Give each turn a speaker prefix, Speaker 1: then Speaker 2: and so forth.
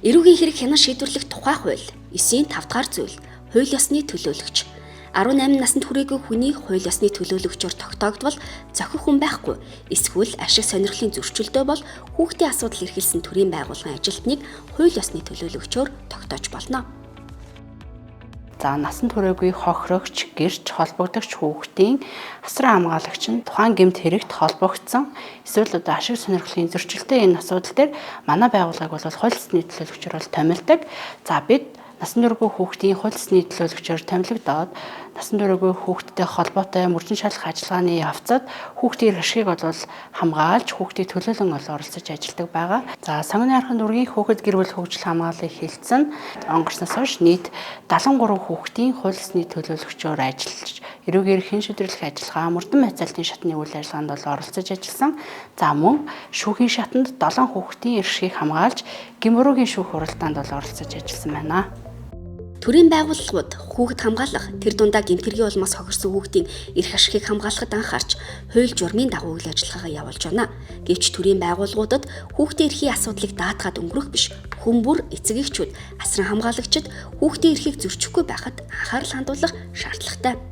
Speaker 1: Эрүүгийн хэрэг хянан шийдвэрлэх тухай хууль. 9-ийн 5 дахь зүйл. Хууль ёсны төлөөлөгч. 18 наснд хүрээгүй хүний хууль ёсны төлөөлөгчөөр тогтоогдвол зохих хүн байхгүй. Эсвэл ашиг сонирхлын зөрчилдөө бол хүүхдийн асуудал эрхэлсэн төрийн байгууллагын ажилтныг хууль ёсны төлөөлөгчөөр тогтоож болно.
Speaker 2: За насан туршаагүй хохирогч, гэрч холбогдогч хүүхдийн асран хамгаалагч нь тухайн гэмт хэрэгт холбогдсон эсвэл ашиг сонирхлын зөрчилтэй энэ асуудал дээр манай байгууллага бол хууль ёсны төлөөлөгчөөр бол томилдог. За бид насан туршаагүй хүүхдийн хууль ёсны төлөөлөгчөөр томилогдоод насан туршаагүй хүүхдтэй холбоотой мөрдөн шалгах ажиллагааны явцад хүүхдийн ашигыг бол хамгаалж хүүхдийг төлөөлөн оролцож ажилладаг байгаа. За сонгоны арханд үргийн хүүхэд гэр бүл хөгжил хамгааллыг хэлсэн онгорсноос хойш нийт 73 хүүхдийн хууль ёсны төлөөлөгчөөр ажиллаж эрүүгийн эрх хэн шийдвэрлэх ажиллагаа мөрдөн байцаалтын шатны үйл ажиллагаанд бол оролцож ажилласан. За мөн шүүхийн шатанд 7 хүүхдийн эрхийг хамгаалж гэмөрөөгийн шүүх хуралдаанд бол оролцож ажилласан байна.
Speaker 1: Төрийн байгууллагууд хүүхэд хамгаалах, тэр дундаа гэмтэргийн улмаас хохирсон хүүхдийн эрх ашигыг хамгаалахад анхаарч хууль журмын дагуу үйл ажиллагаагаа явуулж байна. Гэвч төрийн байгууллагуудад хүүхдийн эрхийн асуудлыг даатгаад өнгөрөх биш, хүн бүр эцэг эхчүүд, асран хамгаалагчид хүүхдийн эрхийг зөрчихгүй байхад анхаарал хандуулах шаардлагатай.